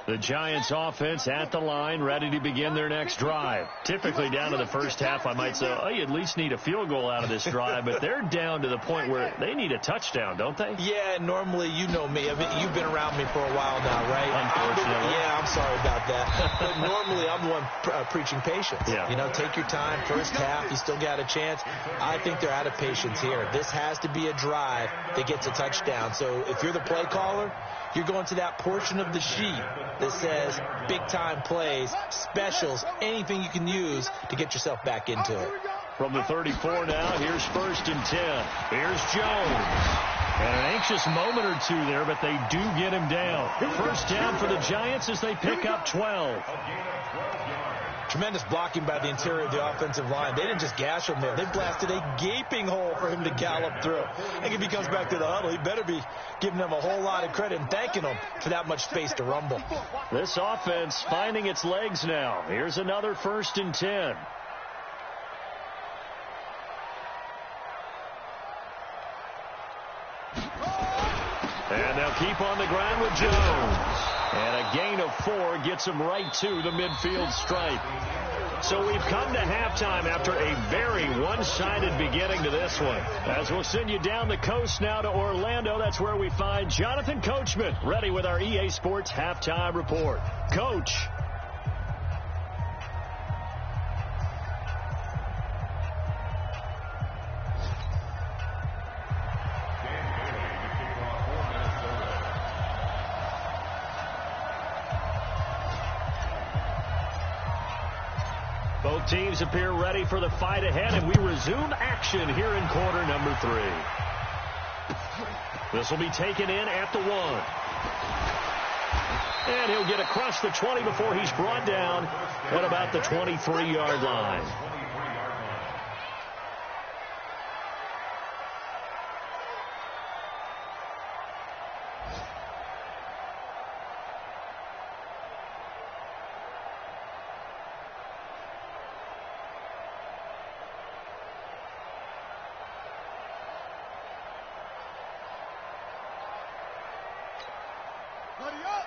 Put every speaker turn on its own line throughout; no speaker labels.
The Giants offense at the line, ready to begin their next drive. Typically down to the first half, I might say, oh, you at least need a field goal out of this drive, but they're down to the point where they need a touchdown, don't they?
Yeah, normally, you know me. I mean, you've been around me for a while now, right?
Unfortunately.
Yeah, I'm sorry about that. But normally, I'm the one preaching patience.
Yeah.
You know, take your time. First half, you still got a chance. I think they're out of patience here. This has to be a drive that gets a touchdown. So if you're the play caller, you're going to that portion of the sheet that says big-time plays, specials, anything you can use to get yourself back into it.
From the 34 now, here's 1st and 10. Here's Jones. And an anxious moment or two there, but they do get him down. First down for the Giants as they pick up 12.
Tremendous blocking by the interior of the offensive line. They didn't just gash him there. They blasted a gaping hole for him to gallop through. I think if he comes back to the huddle, he better be giving them a whole lot of credit and thanking them for that much space to rumble.
This offense finding its legs now. Here's another 1st and 10. And they'll keep on the ground with Jones. And a gain of 4 gets him right to the midfield stripe. So we've come to halftime after a very one-sided beginning to this one. As we'll send you down the coast now to Orlando, that's where we find Jonathan Coachman, ready with our EA Sports Halftime Report. Coach. Both teams appear ready for the fight ahead, and we resume action here in quarter number 3. This will be taken in at the 1. And he'll get across the 20 before he's brought down at about the 23-yard line.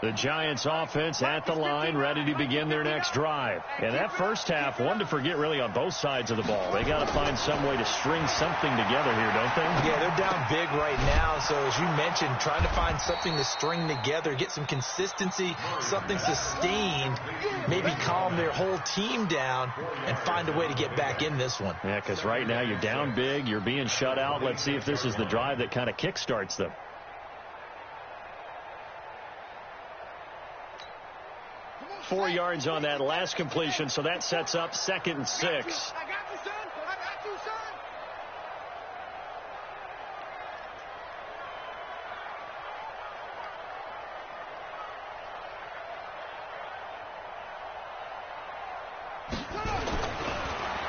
The Giants offense at the line, ready to begin their next drive. And that first half, one to forget really on both sides of the ball. They got to find some way to string something together here, don't they?
Yeah, they're down big right now. So as you mentioned, trying to find something to string together, get some consistency, something sustained, maybe calm their whole team down and find a way to get back in this one.
Yeah, because right now you're down big, you're being shut out. Let's see if this is the drive that kind of kickstarts them. 4 yards on that last completion, so that sets up 2nd and 6.
I got you, son. I got you, son.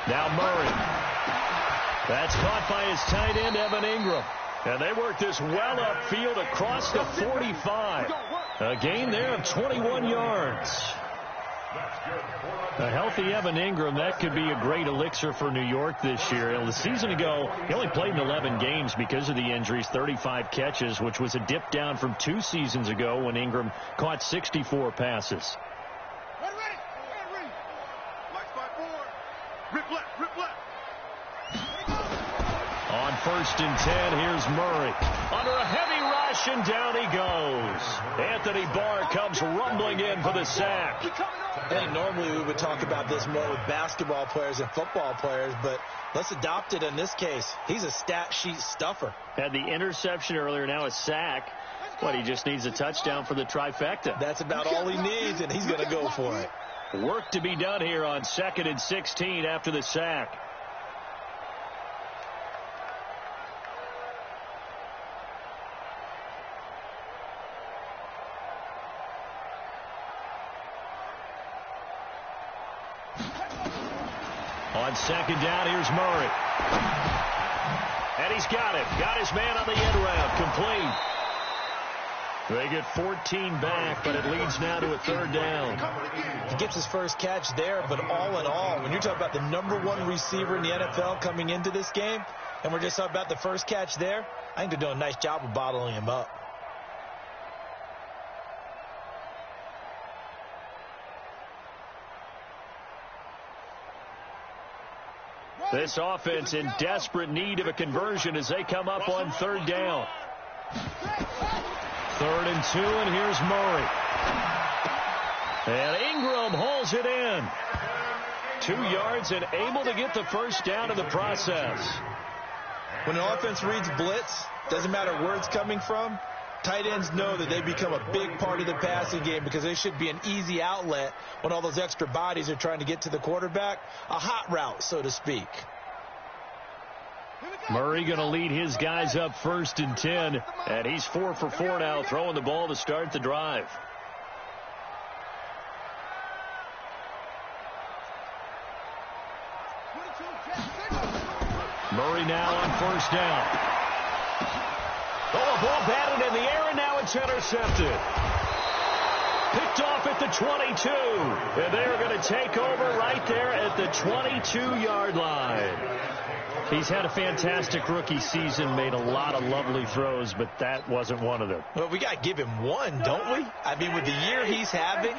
Now Murray. That's caught by his tight end, Evan Ingram. And they work this well upfield across the 45. A gain there of 21 yards. A healthy Evan Ingram, that could be a great elixir for New York this year. The season ago, he only played in 11 games because of the injuries, 35 catches, which was a dip down from 2 seasons ago when Ingram caught 64 passes.
Ready. Black spot forward. Rip left.
On 1st and 10, here's Murray. Under a heavy rush, and down he goes. Anthony Barr comes rumbling in for the sack.
I think normally we would talk about this more with basketball players and football players, but let's adopt it in this case. He's a stat sheet stuffer.
Had the interception earlier, now a sack. But he just needs a touchdown for the trifecta.
That's about all he needs, and he's going to go for it.
Work to be done here on 2nd and 16 after the sack. On 2nd down, here's Murray. And he's got it. Got his man on the end round. Complete. They get 14 back, but it leads now to a 3rd down.
He gets his first catch there, but all in all, when you're talking about the #1 receiver in the NFL coming into this game, and we're just talking about the first catch there, I think they're doing a nice job of bottling him up.
This offense in desperate need of a conversion as they come up on third down. 3rd and 2, and here's Murray. And Ingram hauls it in. 2 yards and able to get the first down in the process.
When an offense reads blitz, doesn't matter where it's coming from, tight ends know that they become a big part of the passing game because they should be an easy outlet when all those extra bodies are trying to get to the quarterback. A hot route, so to speak.
Murray going to lead his guys up 1st and 10, and he's 4 for 4 now, throwing the ball to start the drive. Murray now on 1st down. Oh, a ball batted in the air, and now it's intercepted. Picked off at the 22, and they're going to take over right there at the 22-yard line. He's had a fantastic rookie season, made a lot of lovely throws, but that wasn't one of them.
Well, we got to give him one, don't we? I mean, with the year he's having,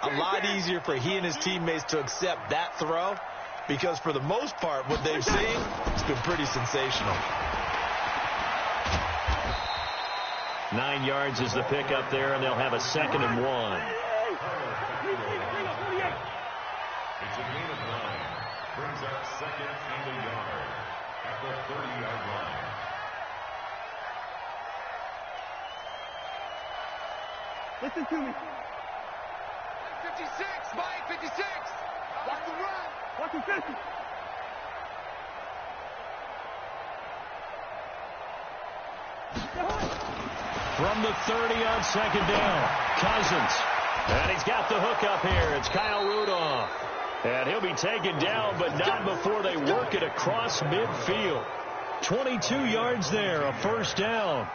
a lot easier for he and his teammates to accept that throw because for the most part, what they've seen, it's been pretty sensational.
9 yards is the pickup there, and they'll have a 2nd and 1.
It's a gain of 9. Brings up 2nd and a yard at the 30-yard line.
Listen to me. 56, Mike, 56. Watch the run. Watch the 50.
From the 30 on 2nd down, Cousins. And he's got the hook up here. It's Kyle Rudolph. And he'll be taken down, but not before they work it across midfield. 22 yards there, a 1st down.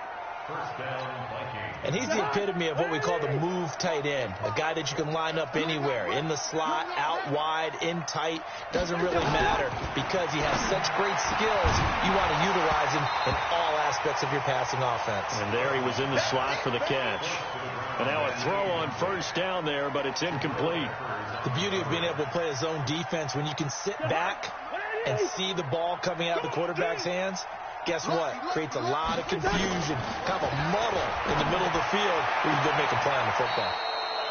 And he's the epitome of what we call the move tight end, a guy that you can line up anywhere, in the slot, out wide, in tight, doesn't really matter because he has such great skills. You want to utilize him in all aspects of your passing offense.
And there he was in the slot for the catch. And now a throw on 1st down there, but it's incomplete.
The beauty of being able to play a zone defense when you can sit back and see the ball coming out of the quarterback's hands. Guess what? Creates a lot of confusion, kind of a muddle in the middle of the field where you can go make a play on the football.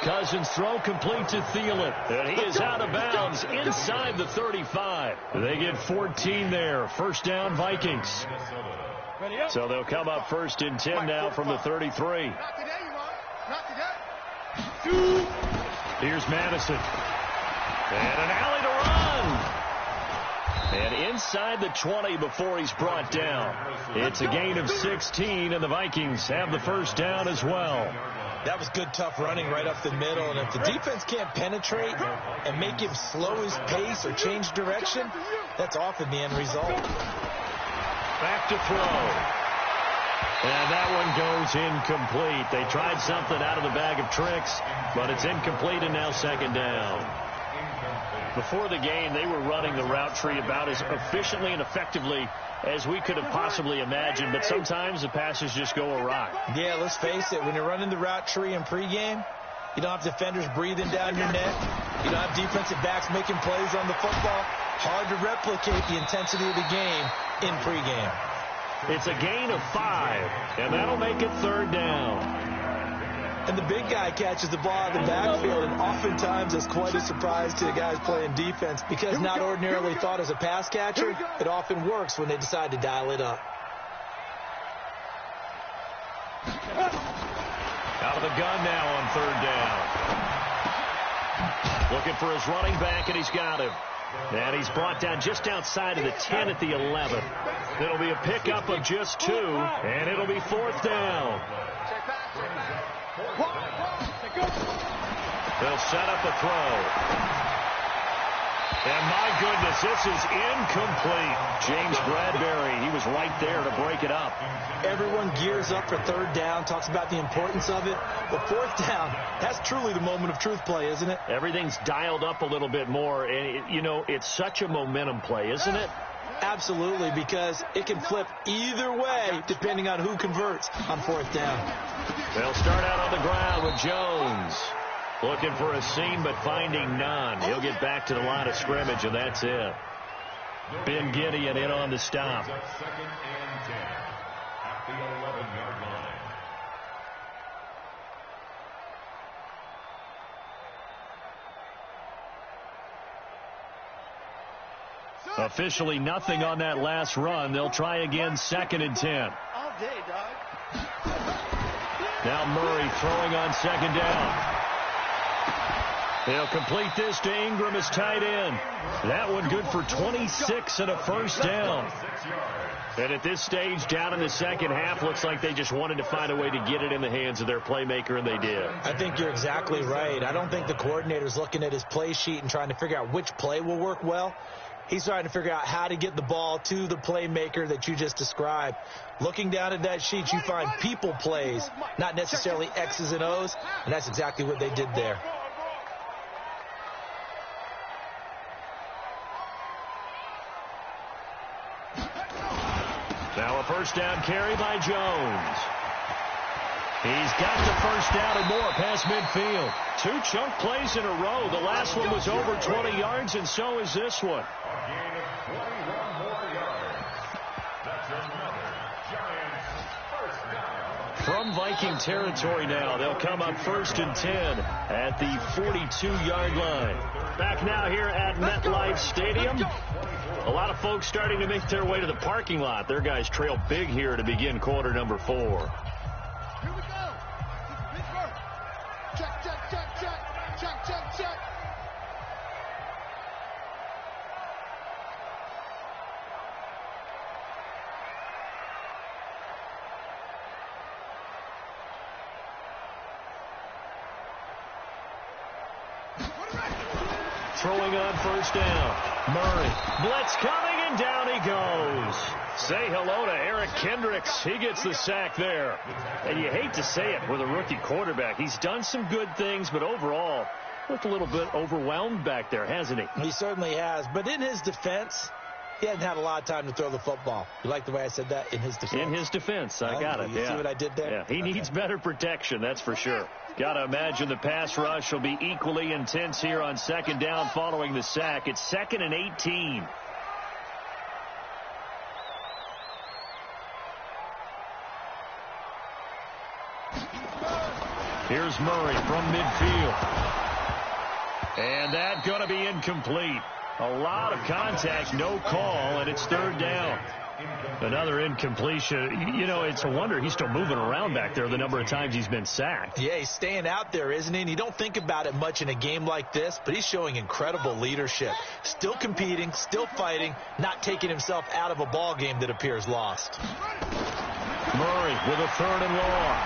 Cousins throw complete to Thielen. And he is out of bounds inside the 35. They get 14 there. 1st down, Vikings. So they'll come up 1st and 10 now from the 33.
Not today, you want. Not today.
Here's Madison. And an alley to run. And inside the 20 before he's brought down. It's a gain of 16, and the Vikings have the 1st down as well.
That was good, tough running right up the middle. And if the defense can't penetrate and make him slow his pace or change direction, that's often the end result.
Back to throw. And that one goes incomplete. They tried something out of the bag of tricks, but it's incomplete, and now 2nd down. Before the game, they were running the route tree about as efficiently and effectively as we could have possibly imagined, but sometimes the passes just go awry.
Yeah, let's face it, when you're running the route tree in pregame, you don't have defenders breathing down your neck. You don't have defensive backs making plays on the football. Hard to replicate the intensity of the game in pregame.
It's a gain of 5, and that'll make it 3rd down.
And the big guy catches the ball in the backfield, and oftentimes it's quite a surprise to the guys playing defense because not ordinarily thought as a pass catcher, it often works when they decide to dial it up.
Out of the gun now on 3rd down. Looking for his running back, and he's got him. And he's brought down just outside of the 10 at the 11. It'll be a pickup of just 2, and it'll be 4th down. They'll set up a throw. And my goodness, this is incomplete. James Bradbury, he was right there to break it up.
Everyone gears up for 3rd down, talks about the importance of it. But 4th down, that's truly the moment of truth play, isn't it?
Everything's dialed up a little bit more. And, it's such a momentum play, isn't it?
Absolutely, because it can flip either way depending on who converts on 4th down.
They'll start out on the ground with Jones. Looking for a seam, but finding none. He'll get back to the line of scrimmage, and that's it. Ben Gideon in on the stop.
Second and 10 at the 11-yard line.
Officially nothing on that last run. They'll try again, 2nd and 10.
All day, dog.
Now Murray throwing on 2nd down. He'll complete this to Ingram as tight end. That one good for 26 and a first down. And at this stage, down in the second half, looks like they just wanted to find a way to get it in the hands of their playmaker, and they did.
I think you're exactly right. I don't think the coordinator's looking at his play sheet and trying to figure out which play will work well. He's trying to figure out how to get the ball to the playmaker that you just described. Looking down at that sheet, you find people plays, not necessarily X's and O's, and that's exactly what they did there.
Now a first down carry by Jones. He's got the first down and more past midfield. 2 chunk plays in a row. The last one was over 20 yards, and so is this one.
A gain of 21 more yards. That's another Giants first down.
From Viking territory now, they'll come up 1st and 10 at the 42-yard line. Back now here at MetLife Stadium. A lot of folks starting to make their way to the parking lot. Their guys trail big here to begin quarter number 4.
Here we go. Pittsburgh. Check, check, check, check. Check, check, check.
Throwing on first down. Murray. Blitz coming, and down he goes. Say hello to Eric Kendricks. He gets the sack there. And you hate to say it with a rookie quarterback. He's done some good things, but overall, looked a little bit overwhelmed back there, hasn't he?
He certainly has. But in his defense, he hasn't had a lot of time to throw the football. You like the way I said that? In his defense.
In his defense. I got it.
You see what I did there?
Yeah, he needs better protection, that's for sure. Got to imagine the pass rush will be equally intense here on 2nd down following the sack. It's 2nd and 18. Here's Murray from midfield. And that's going to be incomplete. A lot of contact, no call, and it's 3rd down. Another incompletion. You know, it's a wonder he's still moving around back there the number of times he's been sacked.
Yeah, he's staying out there, isn't he? And you don't think about it much in a game like this, but he's showing incredible leadership. Still competing, still fighting, not taking himself out of a ball game that appears lost.
Murray with a 3rd and long.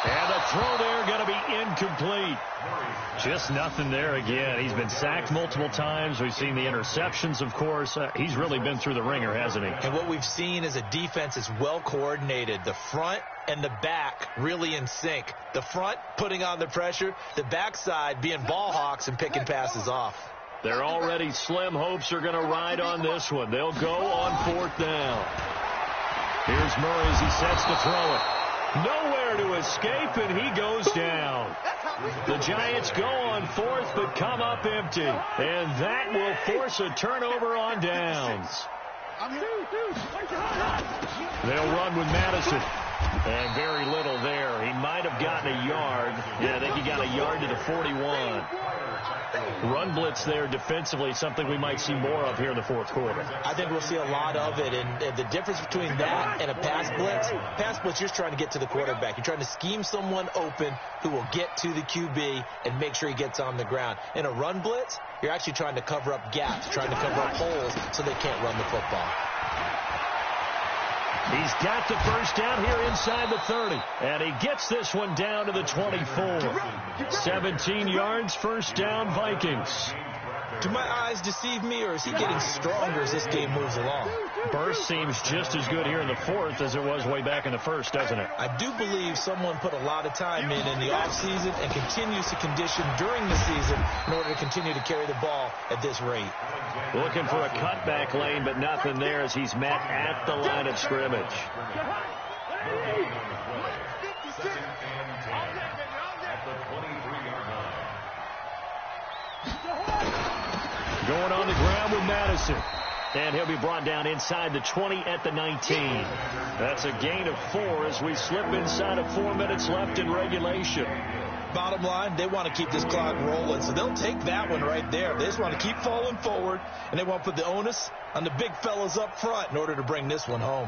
And the throw there going to be incomplete. Just nothing there again. He's been sacked multiple times. We've seen the interceptions, of course. He's really been through the ringer, hasn't he?
And what we've seen is a defense that's well coordinated. The front and the back really in sync. The front putting on the pressure. The backside being ball hawks and picking passes off.
Their already slim hopes are going to ride on this one. They'll go on 4th down. Here's Murray as he sets to throw it. Nowhere to escape, and he goes down. The Giants go on 4th, but come up empty. And that will force a turnover on downs. They'll run with Madison. And very little there. He might have gotten a yard. Yeah, I think he got a yard to the 41. Run blitz there defensively, something we might see more of here in the 4th quarter.
I think we'll see a lot of it. And the difference between that and a pass blitz, you're trying to get to the quarterback. You're trying to scheme someone open who will get to the QB and make sure he gets on the ground. In a run blitz, you're actually trying to cover up gaps, trying to cover up holes so they can't run the football.
He's got the first down here inside the 30. And he gets this one down to the 24. 17 yards, first down, Vikings.
Do my eyes deceive me, or is he getting stronger as this game moves along?
Burst seems just as good here in the 4th as it was way back in the 1st, doesn't it?
I do believe someone put a lot of time in the offseason and continues to condition during the season in order to continue to carry the ball at this rate.
Looking for a cutback lane, but nothing there as he's met at the line of scrimmage. Going on the ground with Madison. And he'll be brought down inside the 20 at the 19. That's a gain of 4 as we slip inside of 4 minutes left in regulation.
Bottom line, they want to keep this clock rolling, so they'll take that one right there. They just want to keep falling forward, and they want to put the onus on the big fellas up front in order to bring this one home.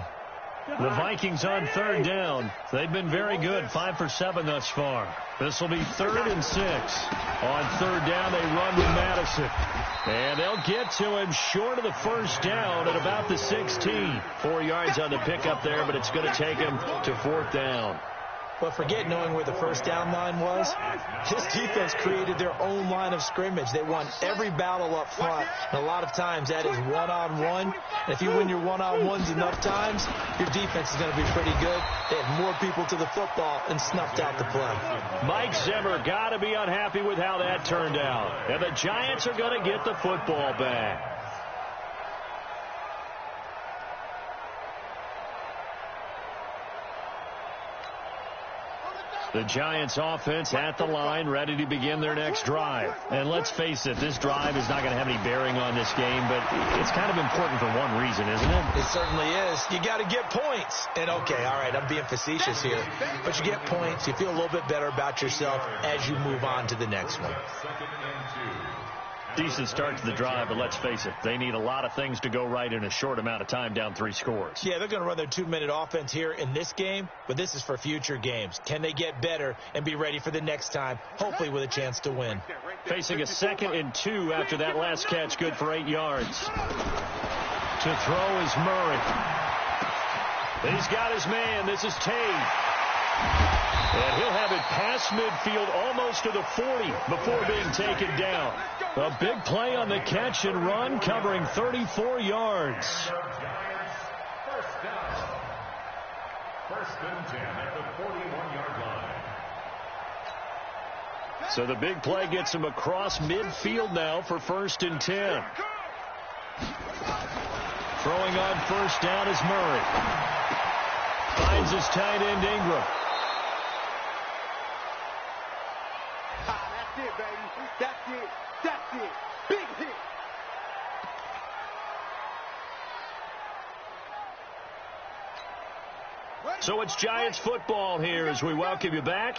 The Vikings on third down. They've been very good, 5 for 7 thus far. This will be 3rd and 6. On third down, they run with Madison. And they'll get to him short of the first down at about the 16. 4 yards on the pickup there, but it's going to take him to 4th down.
But forget knowing where the first down line was. This defense created their own line of scrimmage. They won every battle up front. And a lot of times that is one-on-one. And if you win your one-on-ones enough times, your defense is going to be pretty good. They had more people to the football and snuffed out the play.
Mike Zimmer got to be unhappy with how that turned out. And the Giants are going to get the football back. The Giants offense at the line, ready to begin their next drive. And let's face it, this drive is not going to have any bearing on this game, but it's kind of important for one reason, isn't it?
It certainly is. You got to get points. And okay, all right, I'm being facetious here, but you get points, you feel a little bit better about yourself as you move on to the next one.
Decent start to the drive, but let's face it, they need a lot of things to go right in a short amount of time, down 3 scores.
Yeah, they're going to run their 2-minute offense here in this game, but this is for future games. Can they get better and be ready for the next time, hopefully with a chance to win?
Facing a 2nd and 2 after that last catch, good for 8 yards. To throw is Murray. He's got his man. This is Tate. And he'll have it past midfield almost to the 40 before being taken down. A big play on the catch and run, covering 34 yards.
First down. 1st and 10 at the 41-yard line.
So the big play gets him across midfield now for 1st and 10. Throwing on 1st down is Murray. Finds his tight end Ingram.
That's it, baby. That's it. That's it. Big hit.
So it's Giants football here as we welcome you back.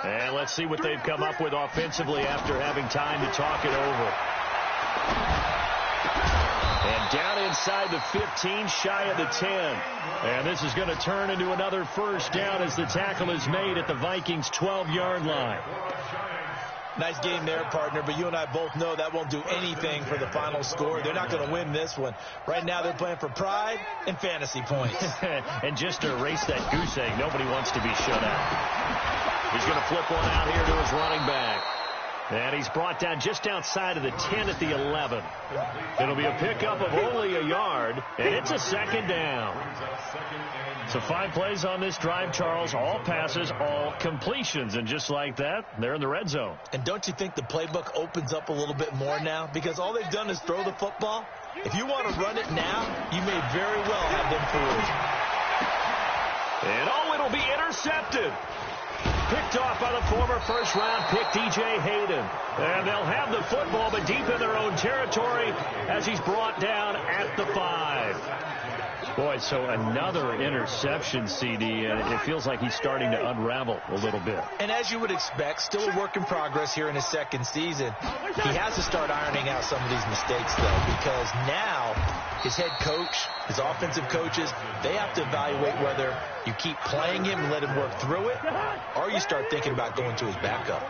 And let's see what they've come up with offensively after having time to talk it over. And down inside the 15, shy of the 10. And this is going to turn into another 1st down as the tackle is made at the Vikings' 12-yard line.
Nice game there, partner, but you and I both know that won't do anything for the final score. They're not going to win this one. Right now they're playing for pride and fantasy points.
And just to erase that goose egg, nobody wants to be shut out. He's going to flip one out here to his running back. And he's brought down just outside of the 10 at the 11. It'll be a pickup of only a yard, and it's a 2nd down. So 5 plays on this drive, Charles. All passes, all completions. And just like that, they're in the red zone.
And don't you think the playbook opens up a little bit more now? Because all they've done is throw the football. If you want to run it now, you may very well have them fooled.
And it'll be intercepted. Picked off by the former 1st-round pick, D.J. Hayden. And they'll have the football, but deep in their own territory as he's brought down at the 5. Boy, so another interception, CD, and it feels like he's starting to unravel a little bit.
And as you would expect, still a work in progress here in his 2nd season. He has to start ironing out some of these mistakes, though, because now his head coach, his offensive coaches, they have to evaluate whether you keep playing him and let him work through it, or you start thinking about going to his backup.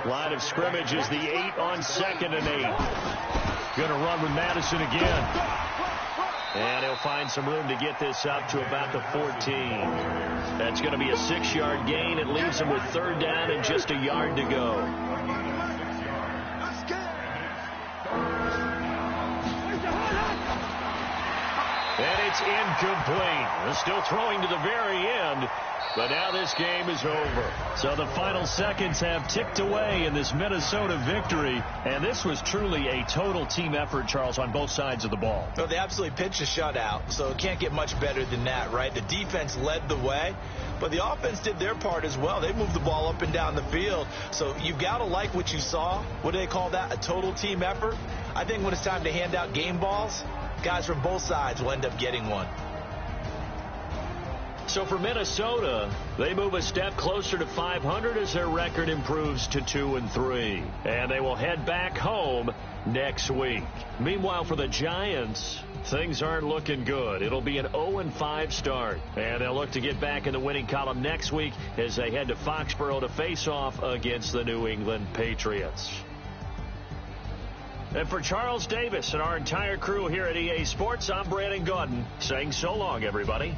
Line of scrimmage is the 8 on 2nd and 8. Going to run with Madison again. And he'll find some room to get this up to about the 14. That's going to be a 6-yard gain. It leaves him with 3rd down and just a yard to go. And It's incomplete. They're still throwing to the very end, but now this game is over. So the final seconds have ticked away in this Minnesota victory, and this was truly a total team effort, Charles, on both sides of the ball.
Well, they absolutely pitched a shutout, so it can't get much better than that, right? The defense led the way, but the offense did their part as well. They moved the ball up and down the field, so you've got to like what you saw. What do they call that? A total team effort? I think when it's time to hand out game balls, guys from both sides will end up getting one.
So for Minnesota, they move a step closer to 500 as their record improves to 2-3. And they will head back home next week. Meanwhile, for the Giants, things aren't looking good. It'll be an 0-5 start. And they'll look to get back in the winning column next week as they head to Foxborough to face off against the New England Patriots. And for Charles Davis and our entire crew here at EA Sports, I'm Brandon Gaudin saying so long, everybody.